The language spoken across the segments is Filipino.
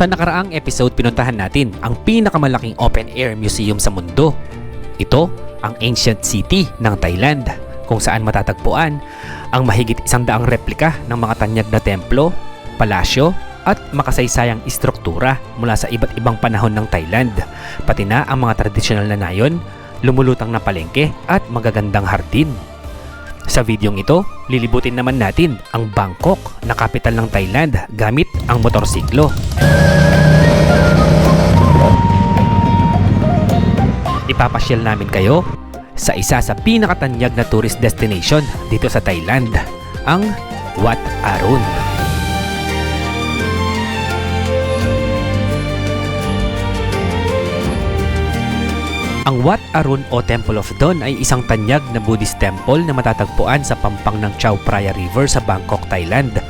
Sa nakaraang episode, pinuntahan natin ang pinakamalaking open-air museum sa mundo. Ito ang Ancient City ng Thailand, kung saan matatagpuan ang mahigit 100 replika ng mga tanyag na templo, palasyo at makasaysayang istruktura mula sa iba't ibang panahon ng Thailand, pati na ang mga tradisyonal na nayon, lumulutang na palengke at magagandang hardin. Sa videong ito, lilibutin naman natin ang Bangkok na kapital ng Thailand gamit ang motorsiklo. Ipapasyal namin kayo sa isa sa pinakatanyag na tourist destination dito sa Thailand, ang Wat Arun. Ang Wat Arun o Temple of Dawn ay isang tanyag na Buddhist temple na matatagpuan sa pampang ng Chao Phraya River sa Bangkok, Thailand.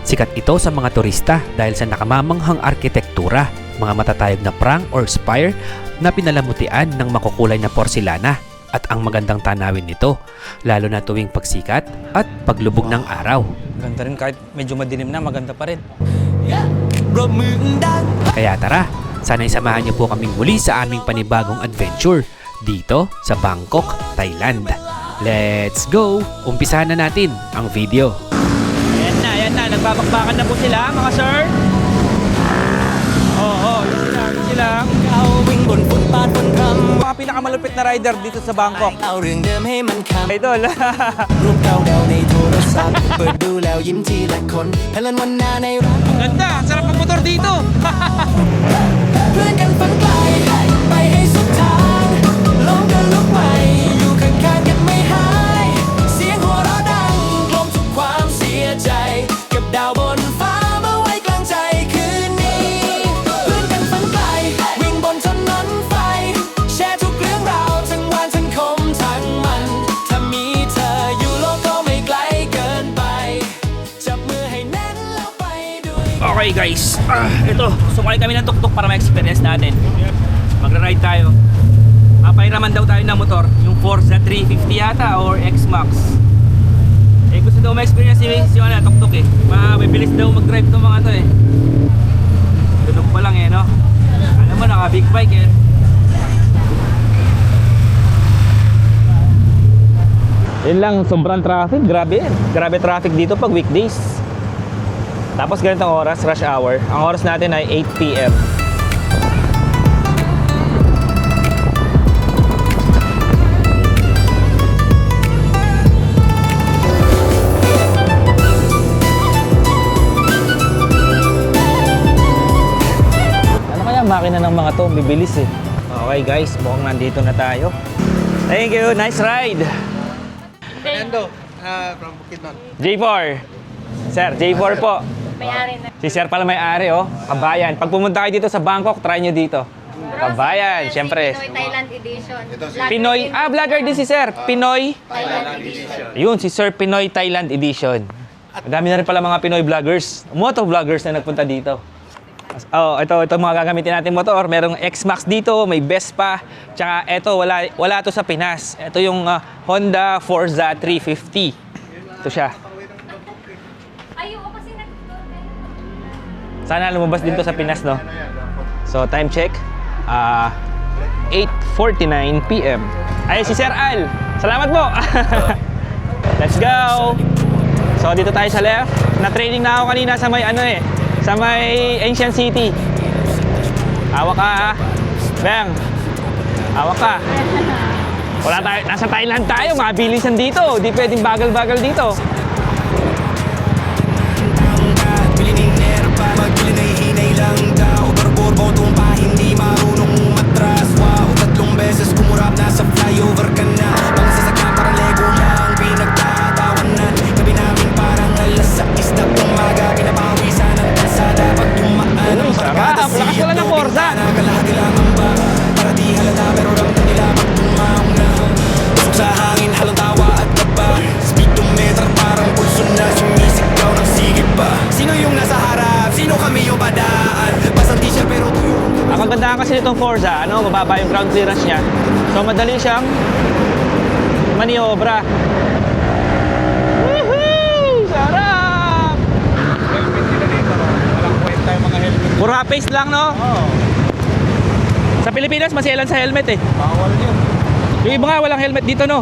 Sikat ito sa mga turista dahil sa nakamamanghang arkitektura, mga matatayog na prang or spire na pinalamutian ng makukulay na porselana at ang magandang tanawin nito, lalo na tuwing pagsikat at paglubog ng araw. Ganda rin kahit medyo madilim na, maganda pa rin. Kaya tara, sana'y samahan niyo po kaming muli sa aming panibagong adventure dito sa Bangkok, Thailand. Let's go! Umpisahan na natin ang video. Ayan na. Nagbabakbakan na po sila, mga sir. Oo, sila. Mga pinakamalupit na rider dito sa Bangkok. Idol. Ganda, sarap ang motor dito. เพื่อนกันฝันไกลไปให้สุดทางลองกันลุกใหม่อยู่ข้างๆกันไม่หายเสียงหัวเราะดังกลบทุกความเสียใจเก็บดาวบนฟ้ามาไว้กลางใจคืนนี้เพื่อนกันฝันไกลวิ่งบนถนนไฟแชร์ทุกเรื่องราวทั้งหวานทั้งคมทั้งมันถ้ามีเธออยู่โลกก็ไม่ไกลเกินไปจับมือให้แน่นแล้วไปด้วย Okay guys, ito, sumali kami ng tuktok para ma-experience natin. Magra-ride tayo. Papairaman daw tayo ng motor, yung Forza 350 yata or X-Max. Eh gusto daw ma-experience si tuktok eh. Mabibilis daw mag-drive itong mga to eh. Tunog pa lang eh, no? Alam mo, naka-big bike eh. Yun lang, sobrang traffic. Grabe traffic dito pag weekdays. Tapos ganitong oras, rush hour. Ang oras natin ay 8 PM. Ano kaya makina ng mga to? Bibilis eh. Okay guys, mukhang nandito na tayo. Thank you, nice ride! Fernando, from Bukidnon. J4. Sir, J4 po. May-ari na. Si Sir pala may-ari, oh. Kabayan. Pag pumunta kayo dito sa Bangkok, try nyo dito. Kabayan, syempre. Pinoy Thailand Edition. Pinoy, vlogger din si Sir. Pinoy Thailand Edition. Yun, si Sir Pinoy Thailand Edition. Madami na rin pala mga Pinoy vloggers, moto vloggers na nagpunta dito. Oh, ito mga gagamitin natin motor. Merong X-Max dito, may Vespa. Tsaka ito, wala to sa Pinas. Ito yung Honda Forza 350. Ito siya. Ayoko kasi Sana lumabas din to sa Pinas, no? So, time check. 8:49 PM. Ay, si Sir Al. Salamat po! Let's go! So, dito tayo sa left. Na-training na ako kanina sa may sa may Ancient City. Hawak ka, ha? Bang! Hawak ka. Wala tayo. Nasa Thailand tayo. Mabilisan dito. Di pwedeng bagal-bagal dito. Sarap! Lakas wala ng Forza! sa hangin halong tawa at kaba speedometer parang pulso na sumisigaw ng sigip pa. Sino yung nasa harap? Sino kami yung padaan? Basang t-shirt pero tuyo. Ang kagandahan kasi nitong Forza, mababa yung ground clearance niya. So madali siyang maniobra. Woohoo! Sarap! Helmet nila dito, no? Walang kwenta yung mga helmet. Puro face lang, no? Oo. Sa Pilipinas, maselan sa helmet eh. Bawal yun. Yung iba nga walang helmet dito, no?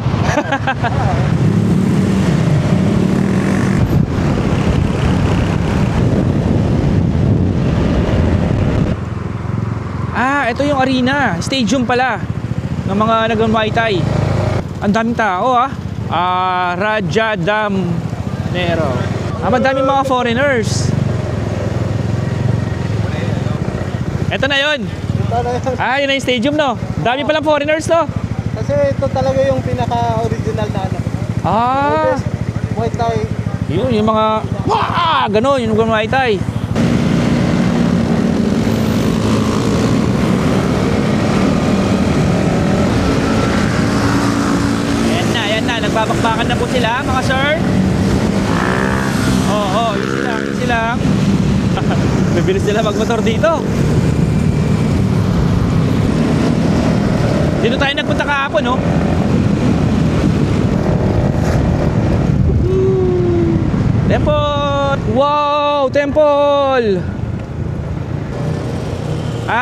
Ito yung arena. Stadium pala ng mga nag-Muay Thai. Ang daming tao, Rajadamnern. Madaming mga foreigners. Ito na yun. Ito na yun. Yun na yung stadium, no? Dami palang foreigners, no? Kasi ito talaga yung pinaka-original na ano. Muay Thai. Yun, yung mga gano'n, yung Muay Thai. Ayan na, nagbabakbakan na po sila, mga sir. Yun sila. Mabilis sila magmotor dito. Dito tayo nagpunta kahapon, no? Temple! Wow! Temple!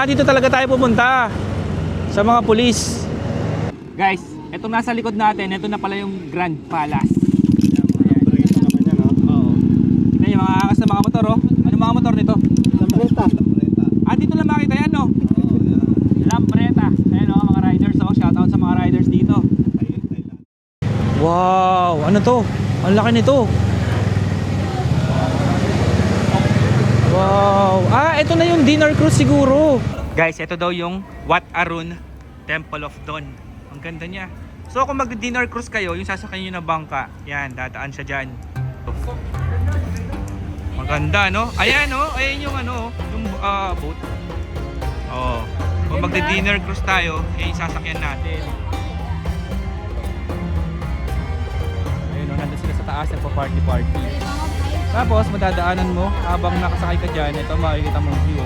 Dito talaga tayo pumunta sa mga pulis. Guys, etong nasa likod natin, ito na pala yung Grand Palace. Oo. Tignan yung mga akas na mga motor, oh. Ano mga motor nito? Lambreta. Dito lang makita yan, no? Lambreta. Ayan, oh, mga riders, oh. Shoutout sa mga riders dito. Wow! Ano to? Ang laki nito. Wow! Ito na yung dinner cruise siguro. Guys, ito daw yung Wat Arun Temple of Dawn. Ang ganda niya. So kung mag-dinner cruise kayo, yung sasakyan nyo na bangka, yan, dadaan siya dyan. Maganda, no? Ayan, no? Ayan yung ano, yung boat. Kung mag-dinner cruise tayo, yung sasakyan natin. Ayun, no? Nandun sila sa taas, nagpa-party. Tapos madadaanan mo habang nakasakay ka dyan, ito makikita mong view.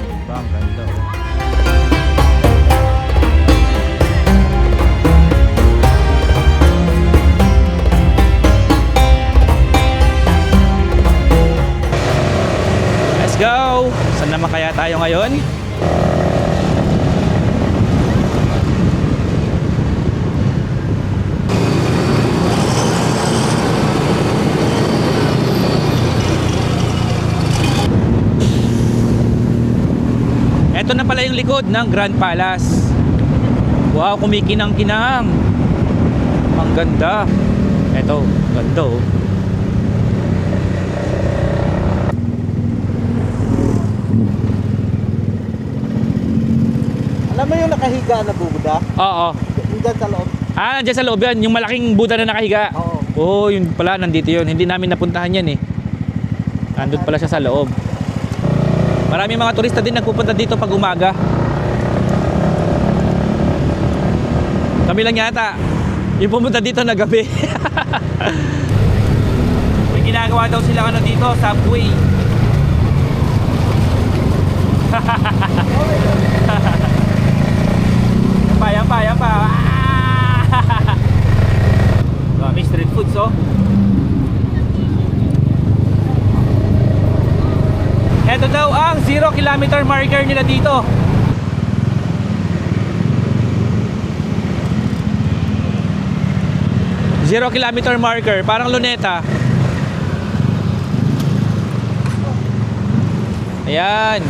Diba, ang ganda, oh. Let's go! Saan naman kaya tayo ngayon? Ito na pala yung likod ng Grand Palace. Wow, kumikinang-kinang. Ang ganda. Ito, ganda, oh. Alam mo yung nakahiga na Buddha? Oo. Yung dyan sa loob. Nandiyan sa loob yan. Yung malaking Buddha na nakahiga. Oo. Yun pala, nandito yun. Hindi namin napuntahan yan eh. Nandun pala siya sa loob. Maraming mga turista din nagpupunta dito pag umaga. Kami lang yata yung pumunta dito na gabi. May ginagawa daw sila ano dito, subway. Yan pa. May street foods, oh. Ito daw ang 0 kilometer marker nila dito. Zero kilometer marker, parang luneta. Ayan.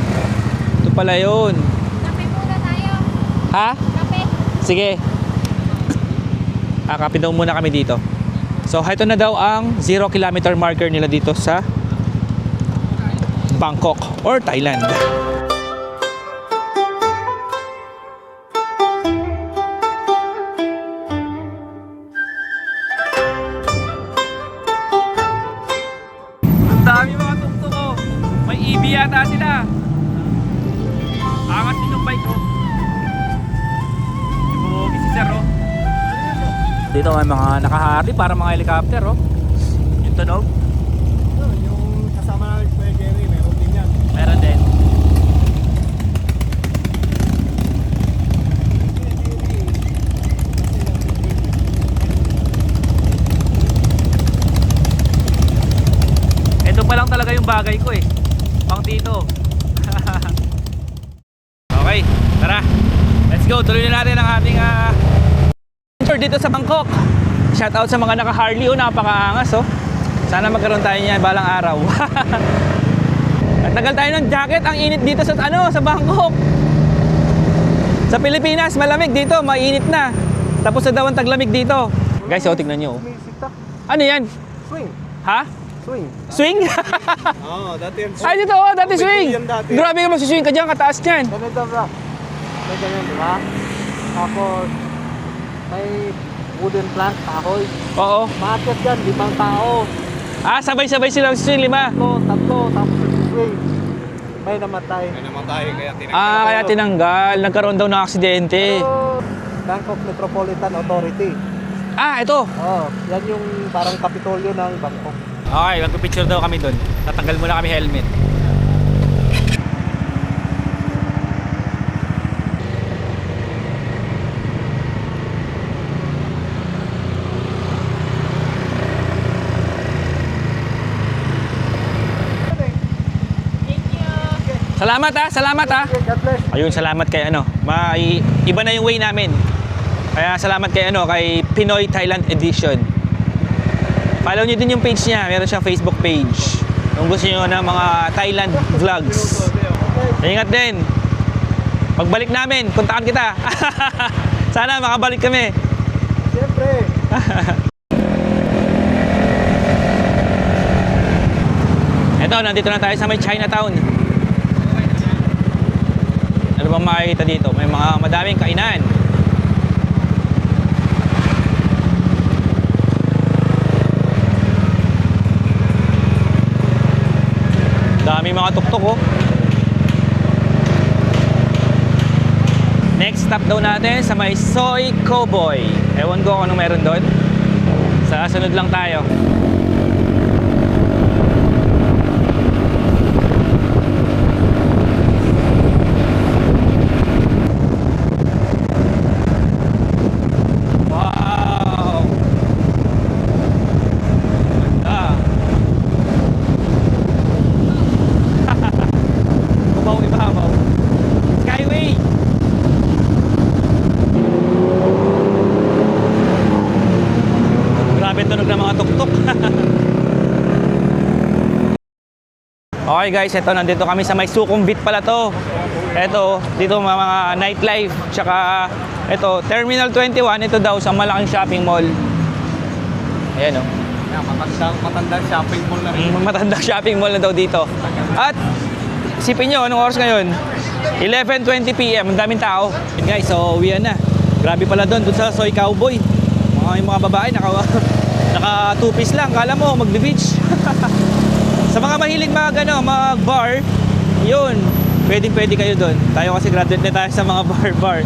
Ito pala yun. Kape muna tayo. Ha? Kape. Sige. Kape daw muna kami dito. So ito na daw ang 0 kilometer marker nila dito sa Bangkok or Thailand. Ang dami mga tuktok, oh. May EV yata sila. Angas din yung bike, oh. Ibugi si Sir, oh. Dito may mga nakahari para mga helicopter, oh. Yung tunog. Yung kasama namin Kuya Jerry, meron din yan. Meron din. bagay ko eh. Pang dito. Okay, tara. Let's go. Tuloy na natin ang ating tour dito sa Bangkok. Shout out sa mga naka-Harley. Oh, napakaangas oh. Sana magkaroon tayo niyan balang araw. At tagal tayo ng jacket. Ang init dito sa sa Bangkok. Sa Pilipinas, malamig dito, mainit na. Tapos na daw ang taglamig dito. Guys, oh, tignan nyo. Umisiktak. Ano yan? Swing. Ha? Swing. Swing? Oo, dati yan. Ay, dito, oh, dati Pwede swing. yan dati. Grabe ka magsiswing ka dyan, kataas dyan. Ganito bro. May ganyan, di ba? Tapos, may wooden plank, kahoy. Oo. Maakyat dyan, 5 tao. Ah, sabay-sabay silang swing, 5. Tatlo, tapos swing. May namatay. Kaya tinanggal. Nagkaroon daw ng aksidente. Pero, Bangkok Metropolitan Authority. Ah, ito. Oh, yan yung parang kapitolyo ng Bangkok. Okay, magpipicture daw kami doon. Tatanggal muna kami helmet. Salamat ha, salamat ha. God bless. Ayun, salamat kay iba na yung way namin. Kaya salamat kay kay Pinoy Thailand Edition. Follow niyo din yung page niya, meron siyang Facebook page. Kung gusto niyo ng mga Thailand vlogs. Ingat din. Pagbalik namin, puntahan kita. Sana makabalik kami. Siyempre. Eto, nandito na tayo sa may Chinatown. Ano bang makikita dito? May mga madaming kainan. Dami mga tuktok oh. Next stop daw natin sa may Soy Cowboy. Ewan ko kung anong meron doon. Sa sunod lang tayo. Wow! Ganda. Ibabaw. Skyway! Grabe tunog ng mga tuktok. Okay guys, ito nandito kami sa may Sukhumvit pala to. Ito, dito mga nightlife. Tsaka ito, Terminal 21. Ito daw sa malaking shopping mall. Ayan o. Matandang shopping mall na rin. Matandang shopping mall na daw dito. At isipin nyo, anong oras ngayon? 11:20 PM, ang daming tao. Yun guys, so uwi na. Grabe pala doon sa Soy Cowboy. Yung mga babae, naka two-piece lang. Kala mo, magbe-beach. Sa mga mahilig mag-bar, yun, pwede kayo doon. Tayo kasi graduate na tayo sa mga bar.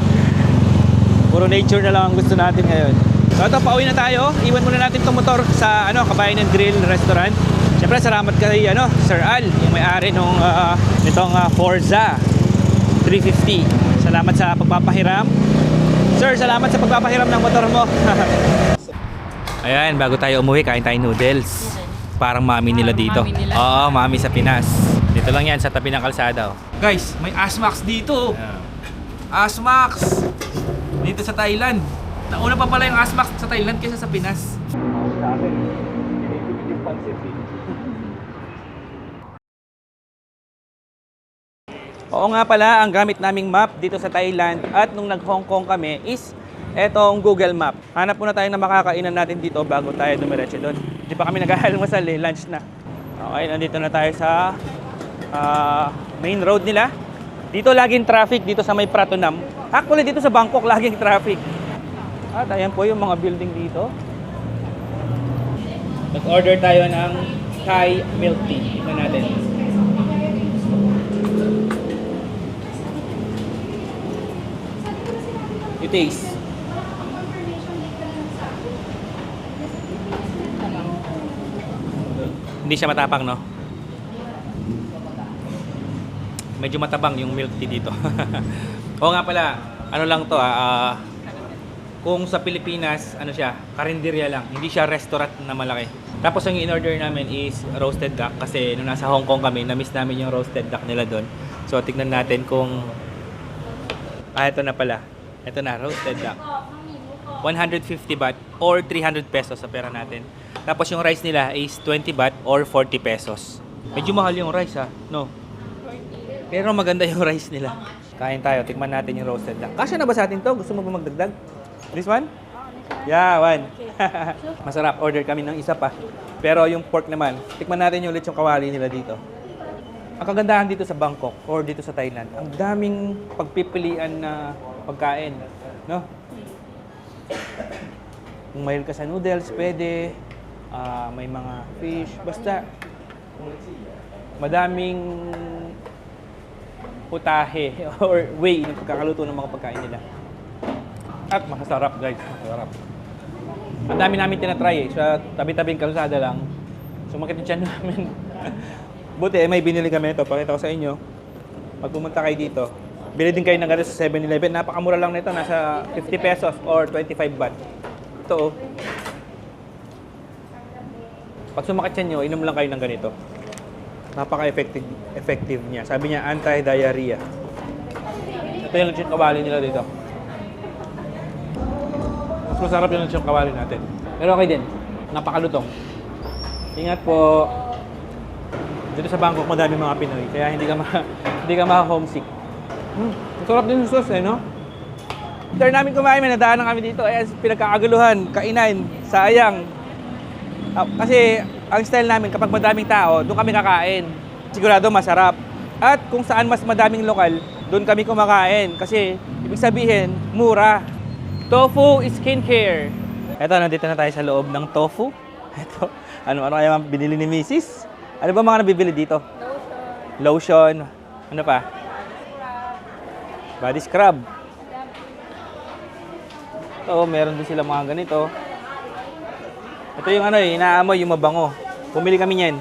Puro nature na lang ang gusto natin ngayon. So ito, pauwi na tayo. Iwan muna natin itong motor sa Kabayan and Grill Restaurant. Siyempre, salamat kay Sir Al, yung may-ari nitong Forza 350. Salamat sa pagpapahiram. Sir, salamat sa pagpapahiram ng motor mo. Ayan, bago tayo umuwi, kain tayo noodles. Parang mami nila dito. Oo, mami sa Pinas. Dito lang yan, sa tabi ng kalsada. Guys, may Asmax dito. Asmax! Dito sa Thailand. Nauna pa pala yung Asmax sa Thailand kaysa sa Pinas. Oo nga pala, ang gamit naming map dito sa Thailand at nung nag-Hong Kong kami is etong Google Map. Hanap muna tayo na makakainan natin dito bago tayo dumiretso doon. Hindi pa kami nag-almusal eh, lunch na. Okay, nandito na tayo sa main road nila. Dito laging traffic dito sa may Pratunam. Actually dito sa Bangkok laging traffic. At ayan po yung mga building dito. Nag-order tayo ng Thai milk tea. Ito natin. You taste. Hindi siya matapang, no? Medyo matabang yung milk tea dito. Oo nga pala, ano lang to Kung sa Pilipinas, ano siya, karinderya lang. Hindi siya restaurant na malaki. Tapos ang in-order namin is roasted duck kasi nung nasa Hong Kong kami, na-miss namin yung roasted duck nila doon. So tignan natin kung... ito na pala. Ito na, roasted duck. 150 baht or 300 pesos sa pera natin. Tapos yung rice nila is 20 baht or 40 pesos. Medyo mahal yung rice ha, no? Pero maganda yung rice nila. Kain tayo, tikman natin yung roasted duck. Kasya na ba sa atin to? Gusto mo ba magdagdag? This one? Yeah, one. Masarap. Order kami ng isa pa. Pero yung pork naman, tikman natin yung lechong kawali nila dito. Ang kagandahan dito sa Bangkok or dito sa Thailand, ang daming pagpipilian na pagkain. No? Kung mahilig ka sa noodles, pwede. May mga fish. Basta, madaming putahe or way ng pagkakaluto ng mga pagkain nila. At masarap guys, masarap. Ang dami namin tinatry eh. Sa tabi-tabing kalsada lang. Sumakit yung tiyan namin. Buti may binili kami ito. Pakita ko sa inyo. Pag pumunta kayo dito, bili din kayo ng ganito sa 7-Eleven. Napakamura lang nito. Nasa 50 pesos or 25 baht. Ito oh. Pag sumakit nyo, inom lang kayo ng ganito. Napaka-effective niya. Sabi niya, anti-diarrhea. Ito yung lechon kawali nila dito. Mas masarap yung lechon kawali natin. Pero okay din. Napakalutong. Ingat po. Dito sa Bangkok, madami mga Pinoy. Kaya hindi ka ma-homesick. Masarap din yung sauce eh, no? After namin kumain, may nadaanan kami dito. Ayan, pinagkakaguluhan, kainan, sayang. Kasi ang style namin, kapag madaming tao, doon kami kakain. Sigurado masarap. At kung saan mas madaming lokal, doon kami kumakain. Kasi, ibig sabihin, mura. Tofu is skincare. Eto, nandito na tayo sa loob ng tofu. Eto, ano kaya binili ni Mrs.? Ano ba mga nabibili dito? Lotion. Ano pa? Body scrub. Ito, meron din sila mga ganito. Ito yung ano eh, inaamoy yung mabango. Pumili kami niyan.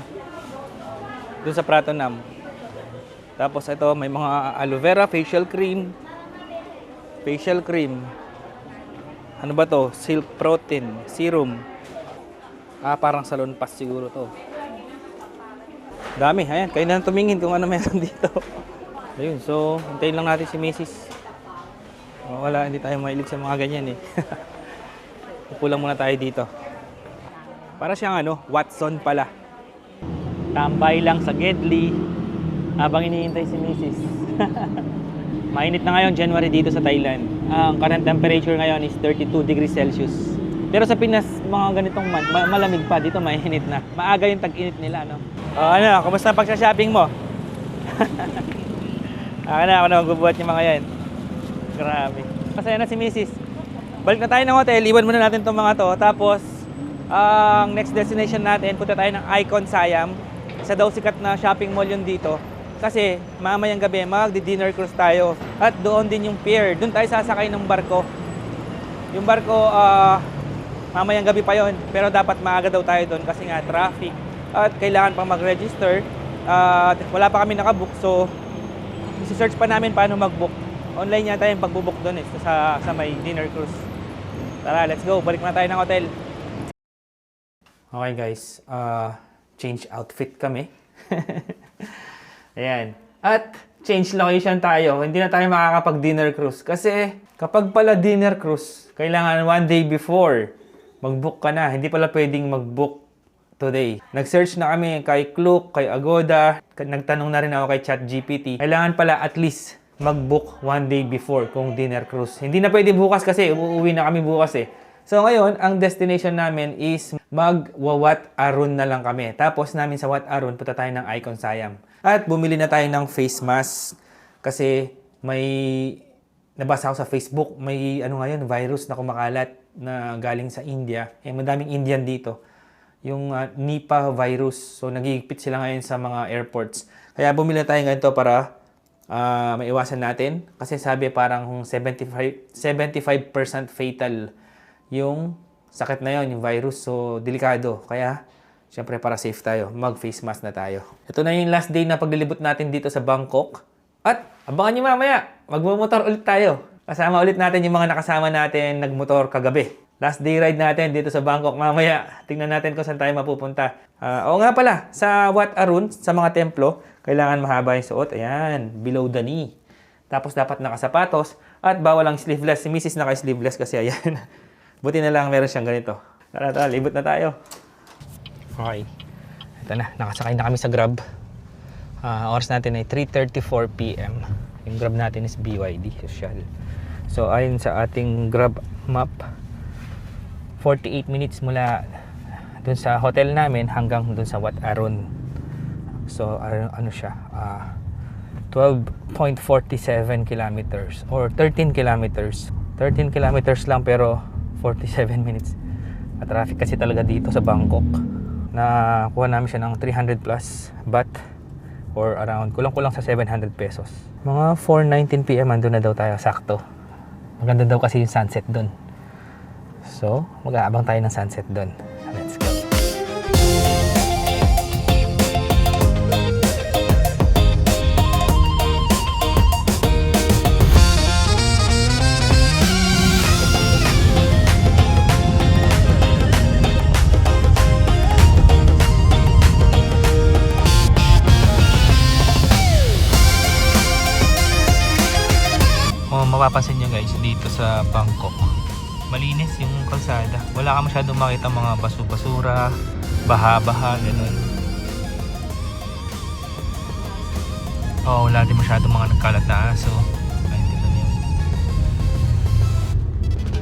Doon sa Pratunam. Tapos ito, may mga aloe vera facial cream. Facial cream. Ano ba to? Silk protein serum. Parang salon pass siguro to. Dami, ayan. Kayo na tumingin kung ano meron dito. Ayun, so, hintayin lang natin si Mrs. Wala, hindi tayo mahilig sa mga ganyan eh. Upo lang muna tayo dito. Para siyang ano, Watson pala. Tambay lang sa Gedli habang hinihintay si Mrs. Mainit na ngayon, January dito sa Thailand. Ang current temperature ngayon is 32 degrees Celsius. Pero sa Pinas, mga ganitong malamig pa. Dito mainit na. Maaga yung tag-init nila, no? Ano, kumusta ang pagsha-shopping mo? Ako na magbubuhat yung mga yan. Grabe. Masaya na si Mrs. Balik na tayo ng hotel. Iwan muna natin itong mga to. Tapos, ang next destination natin, punta tayo ng Icon Siam. Isa daw sikat na shopping mall yun dito. Kasi mamayang gabi, magdi-dinner cruise tayo. At doon din yung pier. Doon tayo sasakay ng barko. Yung barko, mamayang gabi pa yon. Pero dapat maaga daw tayo doon kasi nga traffic. At kailangan pang mag-register. At wala pa kami nakabook. So, isi-search pa namin paano mag-book. Online yata yung pag-book doon eh, sa may dinner cruise. Tara, let's go. Balik na tayo ng hotel. Okay guys, change outfit kami. Ayan. At change location tayo. Hindi na tayo makakapag-dinner cruise. Kasi kapag pala dinner cruise, kailangan one day before mag-book ka na. Hindi pala pwedeng mag-book today. Nag-search na kami kay Klook, kay Agoda. Nagtanong na rin ako kay ChatGPT. Kailangan pala at least mag-book one day before kung dinner cruise. Hindi na pwede bukas kasi uuwi na kami bukas eh. So ngayon, ang destination namin is mag-Wat Arun na lang kami. Tapos namin sa Wat Arun, punta tayo ng Icon Siam. At bumili na tayo ng face mask kasi may nabasa ako sa Facebook, may ano ngayon, virus na kumakalat na galing sa India. Madaming Indian dito. Yung Nipah virus. So nagigipit sila ngayon sa mga airports. Kaya bumili na tayo ganito para maiwasan natin. Kasi sabi parang 75% fatal yung sakit na yon, yung virus. So, delikado. Kaya, syempre para safe tayo, mag-face mask na tayo. Ito na yung last day na paglilibot natin dito sa Bangkok. At, abangan nyo mamaya, magmamotor ulit tayo. Kasama ulit natin yung mga nakasama natin nagmotor kagabi. Last day ride natin dito sa Bangkok. Mamaya, tingnan natin kung saan tayo mapupunta. Oo nga pala, sa Wat Arun, sa mga templo, kailangan mahaba yung suot. Ayan, below the knee. Tapos dapat nakasapatos at bawal ang sleeveless. Si Mrs. naka-sleeveless kasi ayan. Buti na lang meron siyang ganito. Tara, libot na tayo. Okay. Ito na, nakasakay na kami sa Grab. Oras natin ay 3:34 PM. Yung Grab natin is BYD, social. So, ayon sa ating Grab map, 48 minutes mula dun sa hotel namin hanggang dun sa Wat Arun. So, ano siya? 12.47 kilometers or 13 kilometers. 13 kilometers lang pero 47 minutes. At traffic kasi talaga dito sa Bangkok. Nakuha namin siya ng 300 plus baht or around kulang-kulang sa 700 pesos. Mga 4:19 PM andun na daw tayo, sakto. Maganda daw kasi yung sunset dun. So, mag-aabang tayo ng sunset dun. Let's go. Mapapansin nyo guys, dito sa Bangkok malinis yung kalsada, wala ka masyadong makita mga basura, baha-baha, ganun. Wala din masyadong mga nagkalat na aso. Ayun, tignan nyo,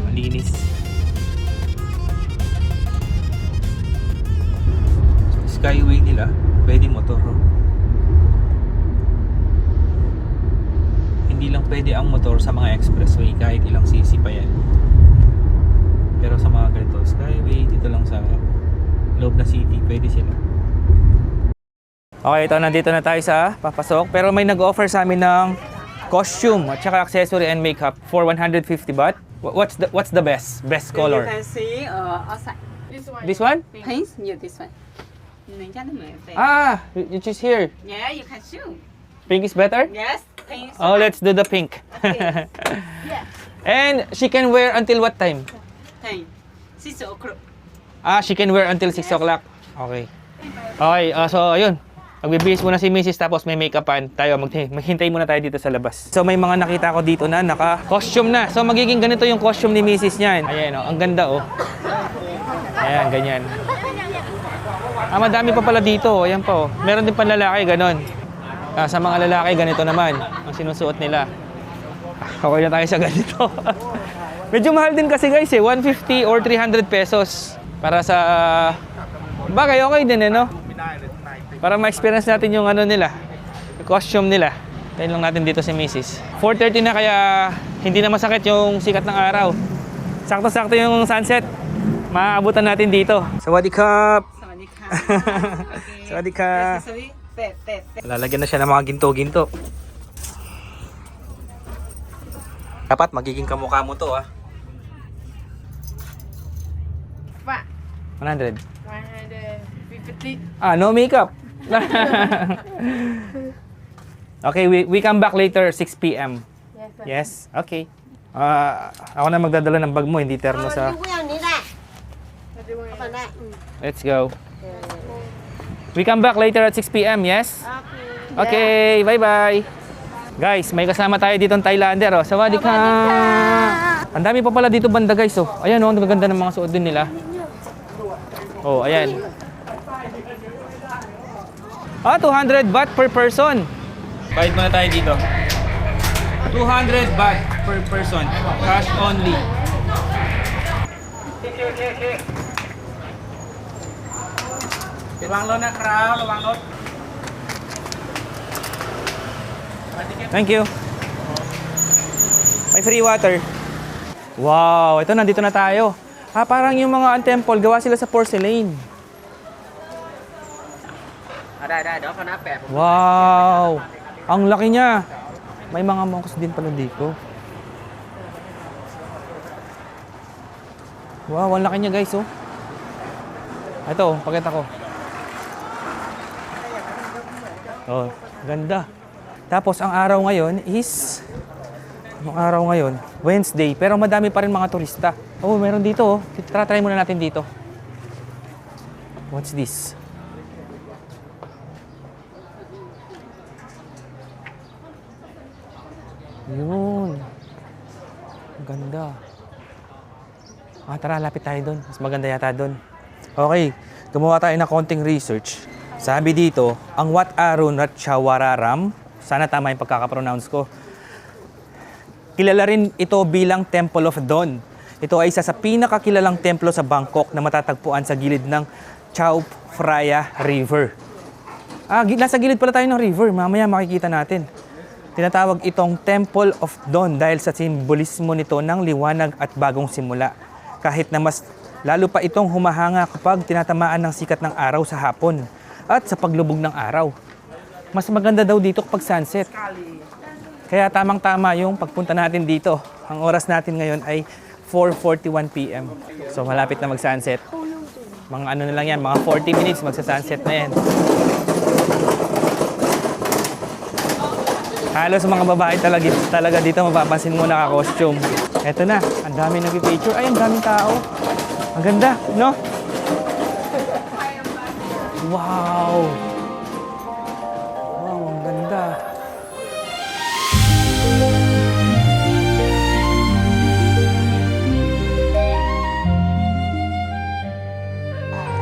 malinis. Skyway nila, pwede motor. Hindi lang pwede ang motor sa mga expressway kahit ilang cc pa yan. Pero sa mga ganito, skyway, dito lang sa loob na city, pwede sila. Okay, ito, nandito na tayo sa papasok. Pero may nag-offer sa amin ng costume at saka accessory and makeup for 150 baht. What's the best color? You can see outside. This one? Pink? Yeah, this one. You choose here. Yeah, you can choose. Pink is better? Yes, pink. Oh, let's do the pink. Okay. Yeah. And she can wear until what time? 10. 6 o'clock. She can wear until 6 o'clock. Okay. Okay, so ayun. Magbibihis muna si Mrs. tapos may make-upan tayo. Maghintay muna tayo dito sa labas. So may mga nakita ko dito na naka-costume na. So magiging ganito yung costume ni Mrs. niyan. Ayan, ang ganda Ayan, ganyan. Madami pa pala dito. Ayan po. Meron din panlalaki, ganon. Sa mga lalaki, ganito naman ang sinusuot nila. Okay na tayo sa ganito. Medyo mahal din kasi guys 150 or 300 pesos. Para sa... Bagay, okay din no? Para ma-experience natin yung nila, yung costume nila. Tayo lang natin dito si Mrs. 4:30 na kaya hindi na masakit yung sikat ng araw. Sakto-sakto yung sunset. Maaabutan natin dito. Sawadikap! Sawadikap! Lalagyan na siya ng mga ginto-ginto. Dapat magiging kamukha mo to 100. 150. No makeup. Okay, we come back later 6 PM. Yes, okay. Ako na magdadala ng bag mo, hindi terno sa... Let's go. We come back later at 6 PM, yes? Okay, bye-bye. Guys, may kasama tayo dito ng Thailander, Sawadee ka! Ang dami pa pala dito banda, guys, Ayan, ang gaganda ng mga suot din nila. Ayan. 200 baht per person. Bayad muna tayo dito. 200 baht per person. Cash only. Thank you. May free water. Wow, ito nandito na tayo. Parang yung mga temple, gawa sila sa porcelain. Wow! Ang laki niya. May mga monks din pala dito. Wow, ang laki niya guys, Ito, pakita ko. Ganda. Tapos ang araw ngayon is Anong araw ngayon? Wednesday, pero madami pa rin mga turista. Oh, meron dito oh. Try muna natin dito. What's this? Yun. Ang ganda. Tara, lapit tayo doon. Mas maganda yata doon. Okay, gumawa tayo ng konting research. Sabi dito, ang Wat Arun Ratchawararam, sana tama yung pagkakapronounce ko, kilala rin ito bilang Temple of Dawn. Ito ay isa sa pinakakilalang templo sa Bangkok na matatagpuan sa gilid ng Chao Phraya River. Nasa gilid pala tayo ng river. Mamaya makikita natin. Tinatawag itong Temple of Dawn dahil sa simbolismo nito ng liwanag at bagong simula. Kahit na mas lalo pa itong humahanga kapag tinatamaan ng sikat ng araw sa hapon at sa paglubog ng araw. Mas maganda daw dito kapag sunset. Kaya tamang-tama yung pagpunta natin dito. Ang oras natin ngayon ay 4:41 p.m. So malapit na mag-sunset. Mga ano na lang yan, mga 40 minutes magsa-sunset na yan. Halos mga babae talaga dito mapapansin mo naka-costume. Eto na, ang dami nag-picture. Ay, ang daming tao. Ang ganda, no? Wow! Wow, ang ganda.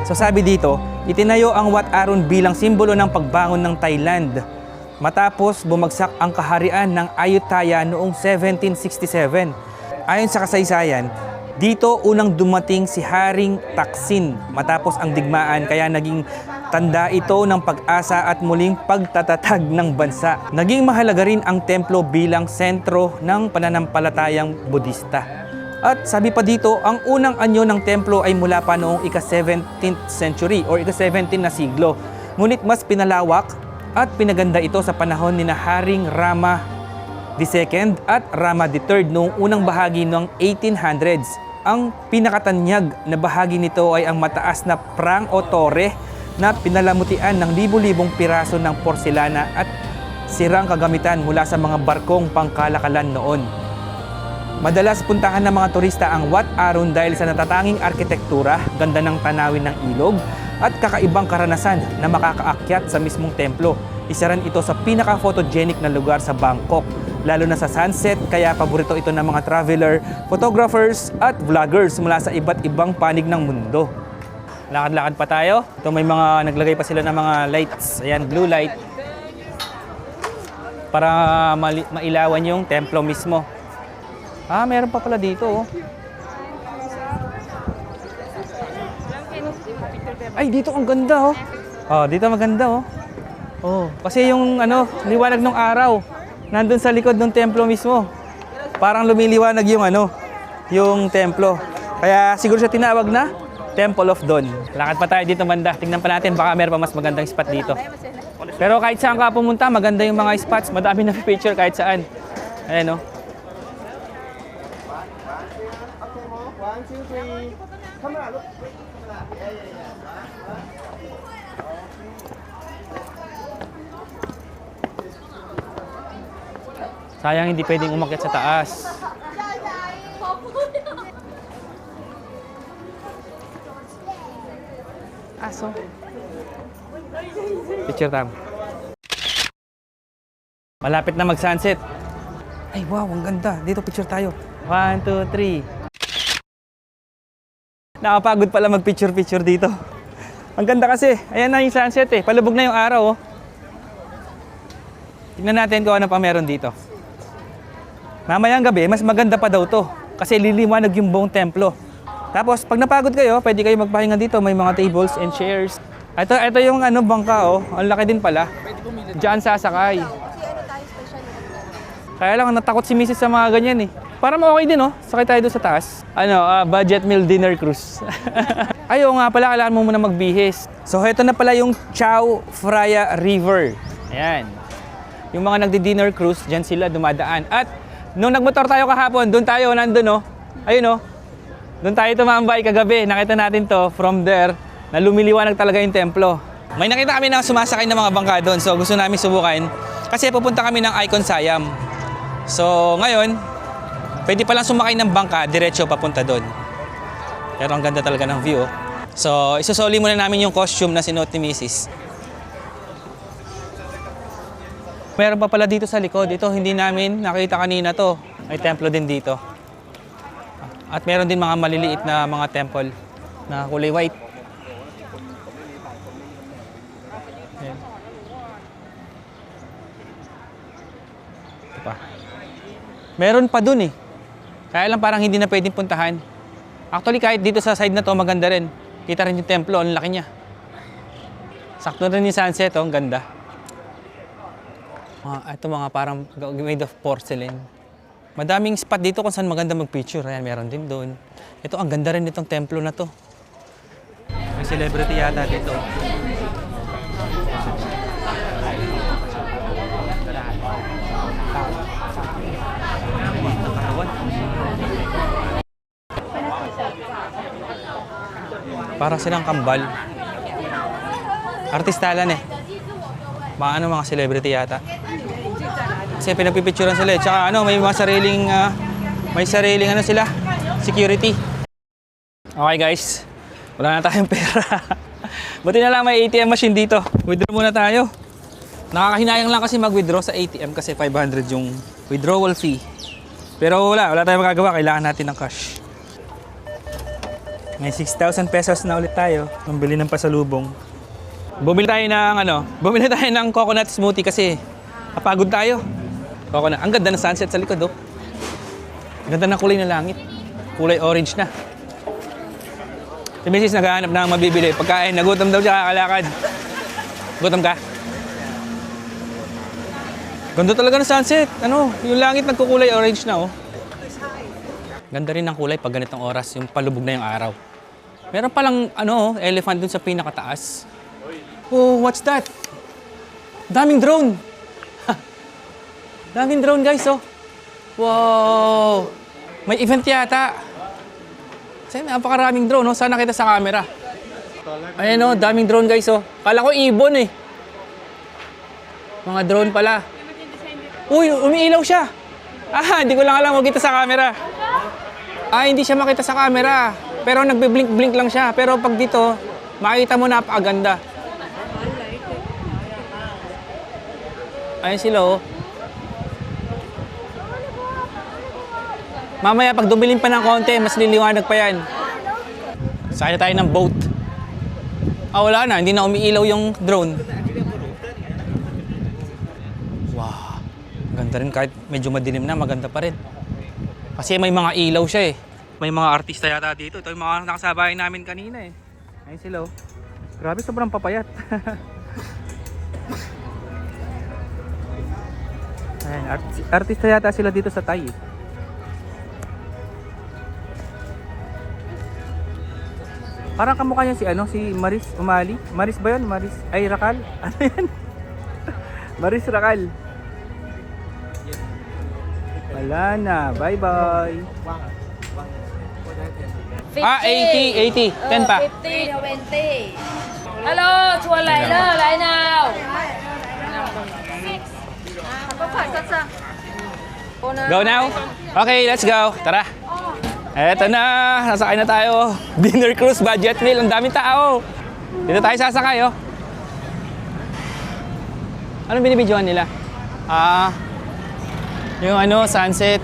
So sabi dito, itinayo ang Wat Arun bilang simbolo ng pagbangon ng Thailand. Matapos bumagsak ang kaharian ng Ayutthaya noong 1767. Ayon sa kasaysayan, dito unang dumating si Haring Taksin matapos ang digmaan kaya naging tanda ito ng pag-asa at muling pagtatatag ng bansa. Naging mahalaga rin ang templo bilang sentro ng pananampalatayang Budista. At sabi pa dito, ang unang anyo ng templo ay mula pa noong ika-17th century or ika-17 na siglo. Ngunit mas pinalawak at pinaganda ito sa panahon ni Haring Rama II at Rama III noong unang bahagi ng 1800s. Ang pinakatanyag na bahagi nito ay ang mataas na prang o tore na pinalamutian ng libu-libong piraso ng porselana at sirang kagamitan mula sa mga barkong pangkalakalan noon. Madalas puntahan ng mga turista ang Wat Arun dahil sa natatanging arkitektura, ganda ng tanawin ng ilog, at kakaibang karanasan na makakaakyat sa mismong templo. Isa rin ito sa pinaka-photogenic na lugar sa Bangkok, lalo na sa sunset, kaya paborito ito ng mga traveler, photographers at vloggers mula sa iba't ibang panig ng mundo. Lakad-lakad pa tayo. Ito may mga naglagay pa sila ng mga lights. Ayan, blue light. Para mailawan yung templo mismo. Meron pa pala dito oh. Ay, dito ang ganda oh. Dito maganda oh. Kasi yung liwanag ng araw nandun sa likod ng templo mismo. Parang lumiliwanag yung yung templo. Kaya siguro siya tinawag na Temple of Dawn. Lakad pa tayo dito banda. Tingnan pa natin, baka meron pa mas magandang spot dito. Pero kahit saan ka pumunta, maganda yung mga spots. Madami na picture kahit saan. Ayan oh. Sayang hindi pwedeng umakyat sa taas. Aso. Picture time. Malapit na mag-sunset. Ay wow, ang ganda. Dito picture tayo. 1, 2, 3. Nakapagod pala mag-picture-picture dito. Ang ganda kasi. Ayan na yung sunset eh. Palubog na yung araw oh. Tingnan natin kung ano pa meron dito. Mamayang gabi, mas maganda pa daw to. Kasi liliwanag yung buong templo. Tapos, pag napagod kayo, pwede kayo magpahinga dito. May mga tables and chairs. Ito yung bangka oh. Ang laki din pala. Diyan sasakay. Kaya lang, natakot si Mrs. sa mga ganyan eh. Para okay din oh. Sakay tayo doon sa taas. Budget meal dinner cruise. Ayaw nga pala, kailangan mo muna magbihis. So, ito na pala yung Chao Phraya River. Ayan. Yung mga nagdi-dinner cruise, dyan sila dumadaan. At nung nagmotor tayo kahapon, doon tayo, nandun oh. Ayun oh. Doon tayo tumambay kagabi. Nakita natin to from there na lumiliwanag talaga yung templo. May nakita kami na sumasakay ng mga bangka doon. So gusto namin subukan. Kasi pupunta kami ng Icon Siam. So ngayon, Pwede palang sumakay ng bangka, diretso papunta doon. Pero ang ganda talaga ng view. Oh. So, isusoli muna namin yung costume na sinuot ni Mrs. Meron pa pala dito sa likod. Ito, hindi namin nakita kanina to. May templo din dito. At meron din mga maliliit na mga temple na kulay white. Ayan. Ito pa. Meron pa dun eh. Kaya lang parang hindi na pwedeng puntahan. Actually, kahit dito sa side na to, maganda rin. Kita rin yung templo, ang laki niya. Sakto rin yung sunset, oh, ang ganda. Ito mga parang made of porcelain. Madaming spot dito kung saan maganda mag-picture. Ayan, meron din doon. Ito, ang ganda rin itong templo na to. May celebrity yata dito. Parang silang kambal. Artistalan eh. Mga celebrity yata. Kasi pinagpipicturean sila eh. Tsaka may mga sariling, sila, security. Okay guys, wala na tayong pera. Buti na lang may ATM machine dito. Withdraw muna tayo. Nakakahinayang lang kasi mag-withdraw sa ATM kasi 500 yung withdrawal fee. Pero wala tayong magagawa. Kailangan natin ng cash. May 6,000 pesos na ulit tayo. Pambili ng pasalubong. Bumili tayo ng coconut smoothie kasi kapagod tayo. Coconut. Ang ganda ng sunset sa likod, oh. Ang ganda ng kulay ng langit. Kulay orange na. Si Mrs. naghahanap ng mabibili. Pagkain, nagutom daw siya kakalakad. Gutom ka? Ganda talaga ng sunset. Yung langit nagkukulay orange na, oh. Ganda rin ng kulay pag ganitong oras, yung palubog na yung araw. Meron palang, elephant dun sa pinakataas. Oh, what's that? Daming drone. Daming drone, guys, oh. Wow. May event yata. Kasi napakaraming drone, oh. Sana kita sa camera. Ayan, oh, daming drone, guys, oh. Kala ko ibon, eh. Mga drone pala. Uy, umiilaw siya. Hindi ko lang alam makita sa camera. Hindi siya makita sa camera. Pero nagbe-blink-blink lang siya. Pero pag dito, makikita mo napakaganda. Ayan sila, oh. Mamaya, pag dumilim pa ng konti, mas liliwanag pa yan. Sakay na tayo ng boat. Wala na. Hindi na umiilaw yung drone. Wow. Ganda rin. Kahit medyo madilim na, maganda pa rin. Kasi may mga ilaw siya eh. May mga artista yata dito. Ito yung mga nakasabay namin kanina eh. Ayun sila, oh. Grabe, sobrang papayat. Ayan, artista yata sila dito sa Thai. Parang kamukha niya si Maris Umali. Maris ba yun? Rakal? Ano yan? Maris Rakal. Wala na. Bye-bye. 80. 10 pa. 50, 20. Hello, ชวนไหลเลอร์ไหลนาว Go now? Okay, let's go. Tara. Eto na. Sasakay na tayo. Dinner cruise, budget meal. Ang daming tao. Dito tayo sasakay, oh. Anong binibidyohan nila? Yung sunset.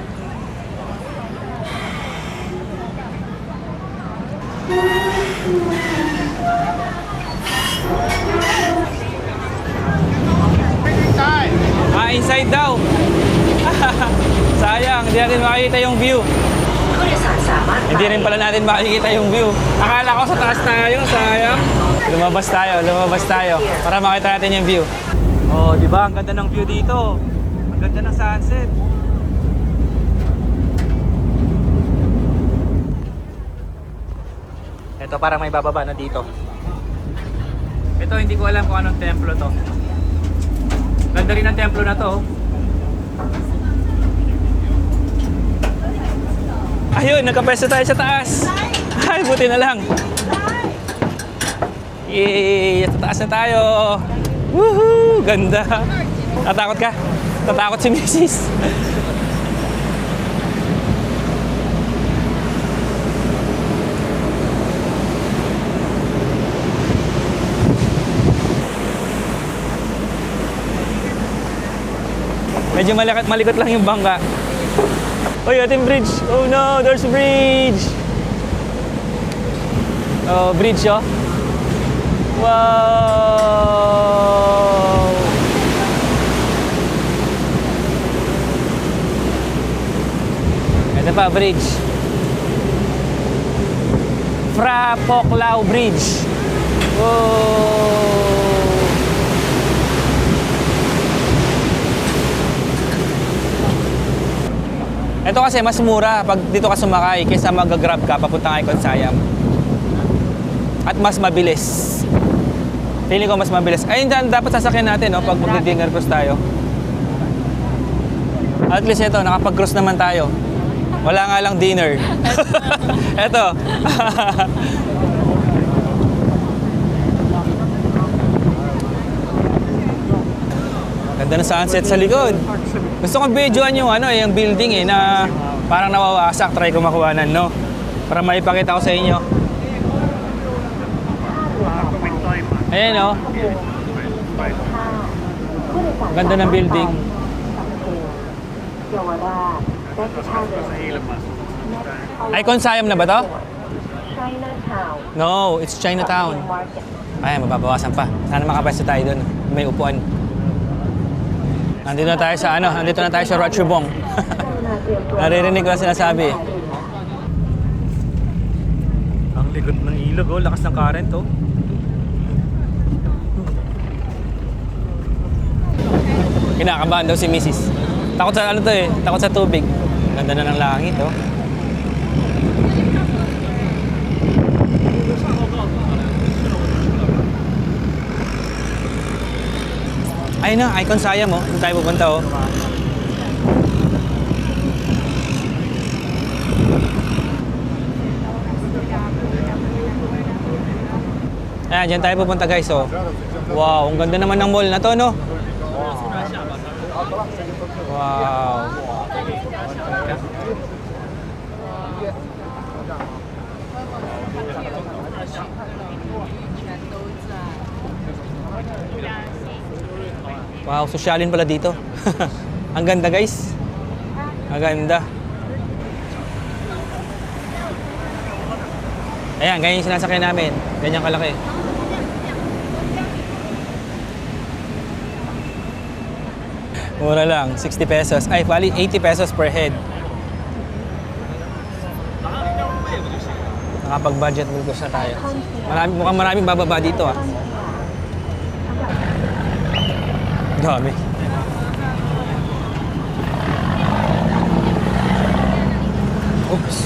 Inside daw. Sayang, hindi natin makikita yung view. Hindi rin pala natin makikita yung view. Akala ko sa taas tayo, sayang. Lumabas tayo para makita natin yung view. Oh, di ba? Ang ganda ng view dito. Ang ganda ng sunset. Ito parang may bababa na dito. Ito hindi ko alam kung anong templo to. Ganda rin ang templo na to. Ayun, nagkapesto tayo sa taas. Ay, buti na lang. Yay! Sa taas na tayo. Woohoo! Ganda. Tatakot ka? Tatakot si Mrs. Medyo malikot lang yung bangka. Uy, ating bridge. Oh no, there's a bridge. Oh, bridge oh. Wow! Ito pa, bridge. Phra Pok Lao Bridge. Wow! Ito kasi mas mura pag dito ka sumakay kaysa mag-grab ka papuntang Icon Siam. At mas mabilis. Feeling ko mas mabilis. Ayun dyan, dapat sasakyan natin no, pag mag-dinner cruise tayo. At least ito, nakapag-cruise naman tayo. Wala nga lang dinner. Ito. Ganda ng sunset sa likod. Gusto kong videoan yung yung building na parang nawawasak. Try ko makuhanan, no? Para maipakita ko sa inyo. Ayan, oh. Ganda ng building. Icon Siam na ba to? No, it's Chinatown. Ay, mababawasan pa. Sana makapwesto tayo doon. May upuan. Nandito na tayo sa nandito na tayo sa Ratchubong. Naririnig ko na sinasabi. Ang likod ng ilog, oh. Lakas ng current, oh. Kinakabahan daw si Mrs. Takot sa takot sa tubig. Ganda na ng langit, oh. Ayun na, Icon Siam, oh. Doon tayo pupunta, oh. Ayan, dyan tayo pupunta, guys, oh. Wow, ang ganda naman ng mall na to, no? Wow. Wow, sosyalin pala dito. Ang ganda, guys. Ang ganda. Ayan, ganyan yung sinasakyan namin. Ganyan kalaki. Mura lang, 60 pesos. Ay, bali 80 pesos per head. Nakapag-budget meal na tayo. Mukhang maraming bababa dito, ah. Dami. Oops.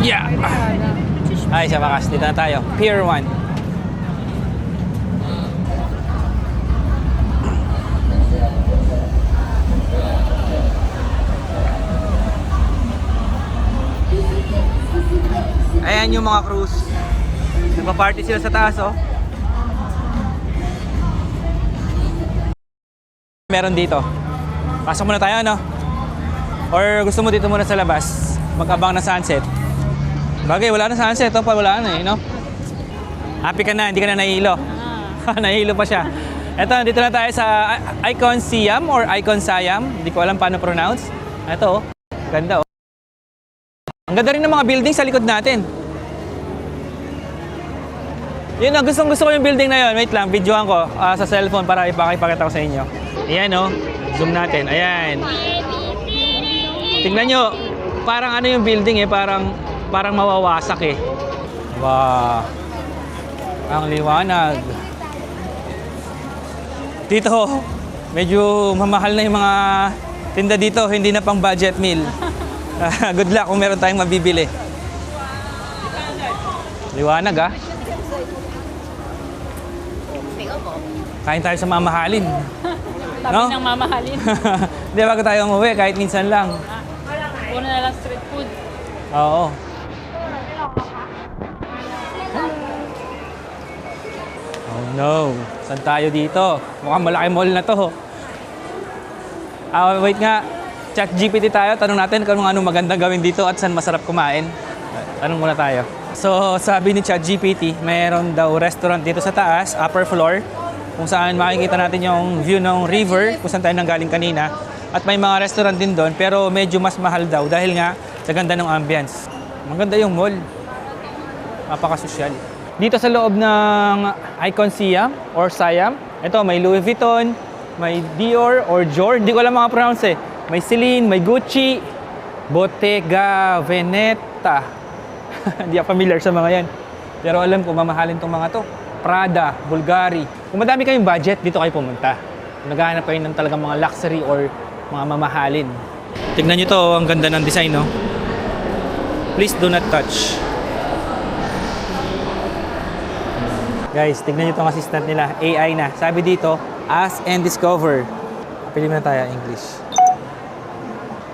Yeah. Ay, sa wakas, dito na tayo. Pier 1. Ayan yung mga cruise. Nagpa-party sila sa taas, oh. Meron dito. Pasok muna tayo, no? Or gusto mo dito muna sa labas? Mag-abang na sunset. Bagay, wala na sunset, oh. Wala na, no? Happy ka na, hindi ka na nahihilo. Nahihilo pa siya. Eto, dito na tayo sa Icon Siam or Icon Siam. Hindi ko alam paano pronounce. Eto, oh. Ganda, oh. Ang ganda rin ng mga building sa likod natin. Yun ang gusto ko yung building na yun. Wait lang, videoan ko sa cellphone para ipakita ko sa inyo. Ayan, oh. Zoom natin. Ayan. Tingnan nyo. Parang yung building, parang mawawasak, eh. Wow. Ang liwanag. Dito, medyo mamahal na yung mga tinda dito. Hindi na pang budget meal. Good luck kung meron tayong mabibili. Liwanag, ah. Kain tayo sa mamahalin. Tabi No? ng mamahalin. Hindi, bago tayo umuwi, kahit minsan lang. Una na lang street food. Oo. Oh no. Saan tayo dito? Mukhang malaki mall na to. Wait nga. Chat GPT tayo. Tanong natin kung anong magandang gawin dito at saan masarap kumain. Tanong muna tayo. So, sabi ni Chat GPT, mayroon daw restaurant dito sa taas, upper floor. kung saan makikita natin yung view ng river kung saan tayo nanggaling kanina. At may mga restaurant din doon pero medyo mas mahal daw dahil nga sa ganda ng ambience. Maganda yung mall. Napakasosyal. Dito sa loob ng Icon Siam or Siam, ito may Louis Vuitton, may Dior or Dior, hindi ko alam mga pronounce eh. May Celine, may Gucci, Bottega Veneta. Hindi ako familiar sa mga yan. Pero alam ko, mamahalin tong mga to. Prada, Bulgari. Kung madami kayong budget, dito kayo pumunta. Kung naghahanap kayo ng talagang mga luxury or mga mamahalin. Tignan nyo to, ang ganda ng design, no? Please do not touch. Guys, tignan nyo tong assistant nila. AI na. Sabi dito, ask and discover. Pili na tayo English.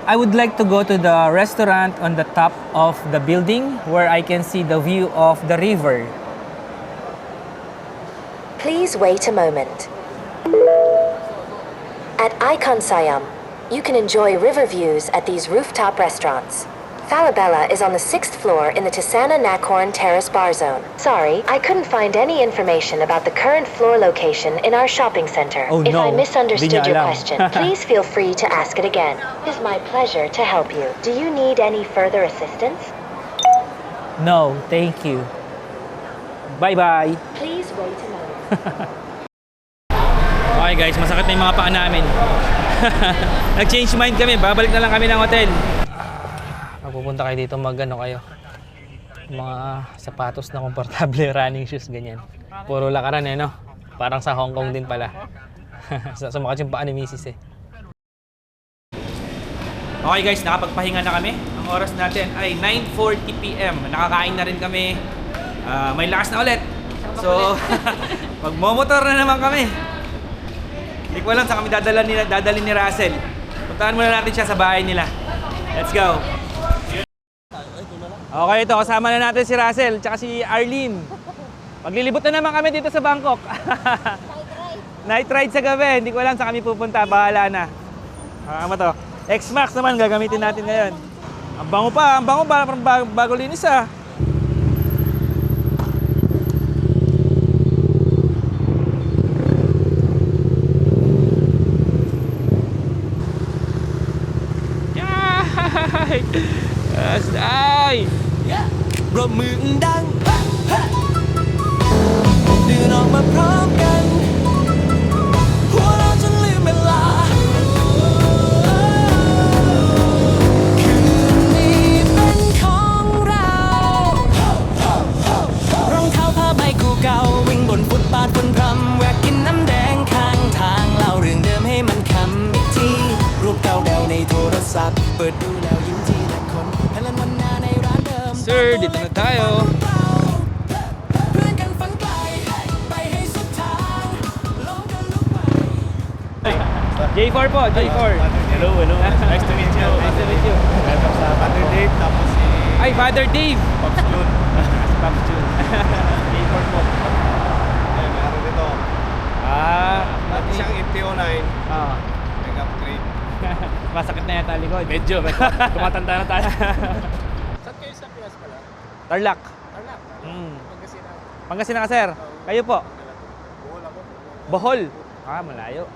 I would like to go to the restaurant on the top of the building where I can see the view of the river. Please wait a moment. At Icon Siam, you can enjoy river views at these rooftop restaurants. Falabella is on the 6th floor in the Tisana Nakorn Terrace bar zone. Sorry, I couldn't find any information about the current floor location in our shopping center. Oh, if I no. misunderstood Di niya your alam. question, please feel free to ask it again. It is my pleasure to help you. Do you need any further assistance? No, thank you. Bye-bye. Please wait a moment. Okay guys, masakit na yung mga paa namin. Nag-change mind kami, babalik na lang kami ng hotel. Pupunta kayo dito, mag-ano kayo. Mga sapatos na komportable, running shoes, ganyan. Puro lakaran eh, no? Parang sa Hong Kong din pala. Sumakat yung paa ni Mrs. eh. Okay guys, nakapagpahinga na kami. Ang oras natin ay 9:40 PM. Nakakain na rin kami. May lakas na ulit. So, magmomotor na naman kami. Hindi ko alam saan kami dadalhin ni Russell. Puntahan muna natin siya sa bahay nila. Let's go! Okay, ito. Kasama na natin si Russell tsaka si Arlene. Maglilibot na naman kami dito sa Bangkok. Night ride sa gabi. Hindi ko alam saan kami pupunta. Bahala na. Ano to? X-Max naman gagamitin natin ngayon. Ang bango pa. Ang bango pa. Parang bago linis ah. Ay! ปรบมือดังเดินออกมาพร้อมกันหัวเราะจนลืมเวลาคืนนี้เป็นของเรารองเท้าผ้าใบคู่เก่าวิ่งบนฟุตบาทบนพรำแวกกินน้ำแดงข้างทางเล่าเรื่องเดิมให้มันคำอีกทีรูปเก่าเดาในโทรศัพท์เปิดดูแล้วยิ้มทีละคนพลันวันหน้าในร้านเดิม Sir, dito na tayo. J4 po, J4. Hello, hello. Nice to meet you. Nice to meet you. Welcome sa Father Dave, tapos si Ay, Father Dave. Pops June. Si Pops June. J4 po. Ayun, meron dito. Dati siyang MT-09, nag-upgrade. Masakit na yata likod. Medyo, tumatanda na tayo. Saan kayo sa Pinas pala? Tarlac. Tarlac. Pangasinan. Pangasinan ka, sir. Kayo po. Bohol ako. Bohol. Malayo.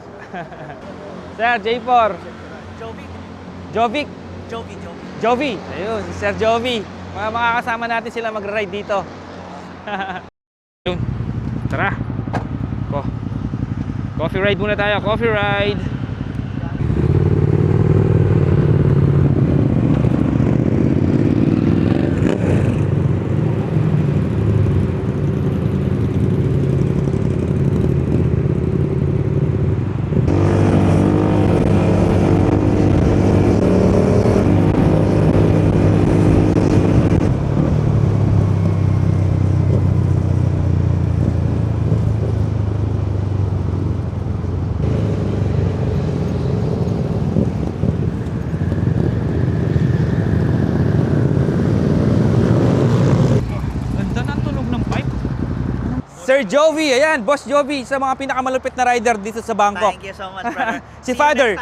Sir, J4. Jovic. Jovi. Ayun, si Sir Jovi. Makakasama natin sila mag-ride dito. Yun. Tara. Coffee ride muna tayo. Coffee ride. Sir Jovi, ayan, Boss Jovi, sa mga pinakamalupit na rider dito sa Bangkok. Thank you so much, brother. Si Father,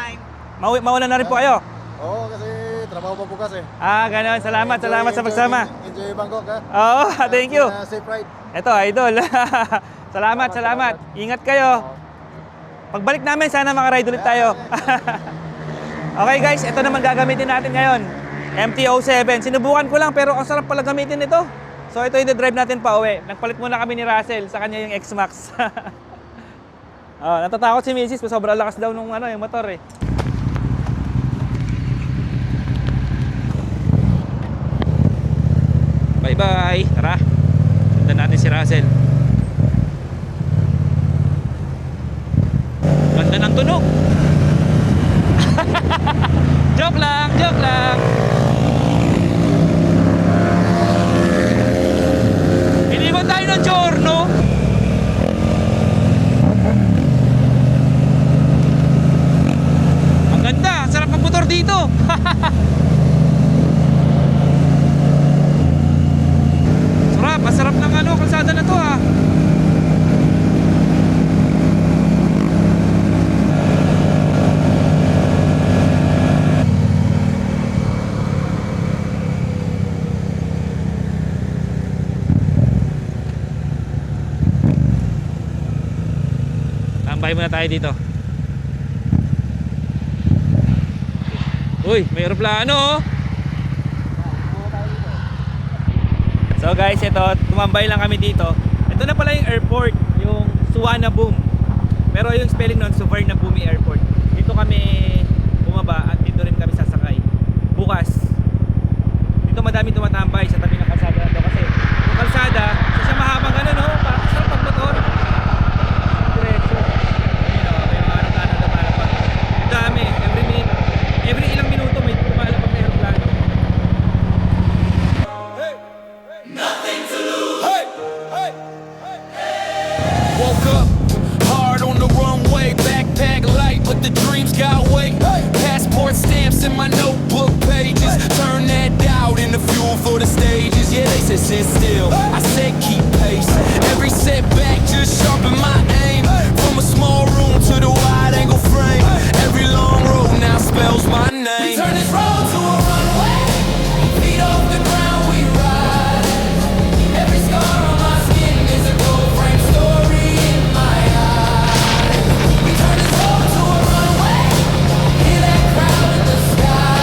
mauna na rin po kayo. Oo, kasi trabaho pa bukas eh. Ganon. Salamat sa pagsama. Enjoy Bangkok ha. Oo, thank you. Safe ride. Ito, idol. Salamat, salamat. Ingat kayo. Pagbalik namin, sana makaride ulit tayo. Okay guys, ito naman gagamitin natin ngayon. MT-07. Sinubukan ko lang pero ang sarap pala gamitin ito. So ito yung drive natin pa uwi. Nagpalit muna kami ni Russell sa kanya yung X-Max. Natatakot si Mrs. Sobrang lakas daw nung yung motor eh. Bye-bye. Tara. Sundan natin si Russell. Ganda ng tunog. Joke lang, joke lang. Iniwan tayo ng Giorno. Ang ganda, sarap ang motor dito. Masarap ng kalsada na to ha. Tambay muna tayo dito. Uy, may aeroplano oh. So guys, ito, tumambay lang kami dito. Ito na pala yung airport, yung Suvarnabhumi. Pero yung spelling nun, Suvarnabhumi Airport. Dito kami bumaba at dito rin kami sasakay. Bukas, dito madami tumatambay sa tabi ng kalsada na to. Kasi yung kalsada, siya mahabang no? Parang sarap pagmotor. Diretso. May mga aeroplano na malapag. Ang dami, every ilang minuto may malapag na aeroplano. Woke up hard on the runway, backpack light, but the dreams got weight. Passport stamps in my notebook pages, turn that doubt into fuel for the stages. Yeah, they said sit still, I said keep pace. Every setback just sharpen my aim. From a small room to the wide angle frame, every long road now spells my name. We turn this road to a runway, feet off the ground we ride. Every scar on my skin is a gold frame story in my eyes. We turn this road to a runway, hear that crowd in the sky.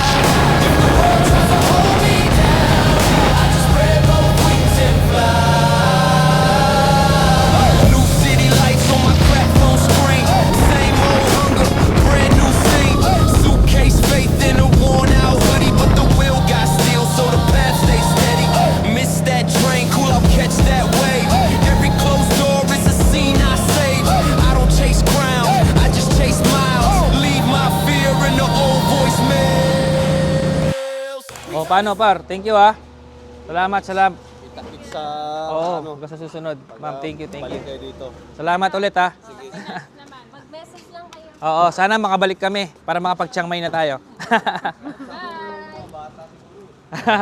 If the world tries to hold me down, I just spread both wings and fly. New city lights on my crack phone screen, same old hunger, brand new scene. Suitcase faith in a worn out hoodie, but the wheel got steel, so the path stays steady. Miss that train, cool out, catch that wave. Every closed door is a scene I save. I don't chase crown, I just chase miles. Leave my fear in the old voicemails. O paano par? Thank you ha. Salamat. Kita-kit sa Oo, hanggang sa susunod. Ma'am, thank you. balik kayo dito. Salamat ulit ha. Mag-message lang kayo. Oo, sana makabalik kami para makapag-Chiang Mai na tayo.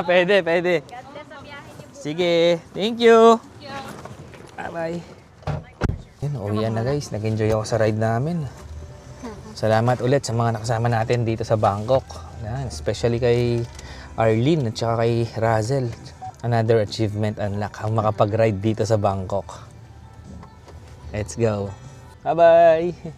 Pwede. God bless sa biyahe niyo. Sige, thank you. Bye-bye. Yun, uwian na guys. Nag-enjoy ako sa ride namin. Salamat ulit sa mga nakasama natin dito sa Bangkok. Yan, especially kay Arlene at saka kay Russell. Another achievement unlock ang makapag-ride dito sa Bangkok. Let's go. Bye-bye.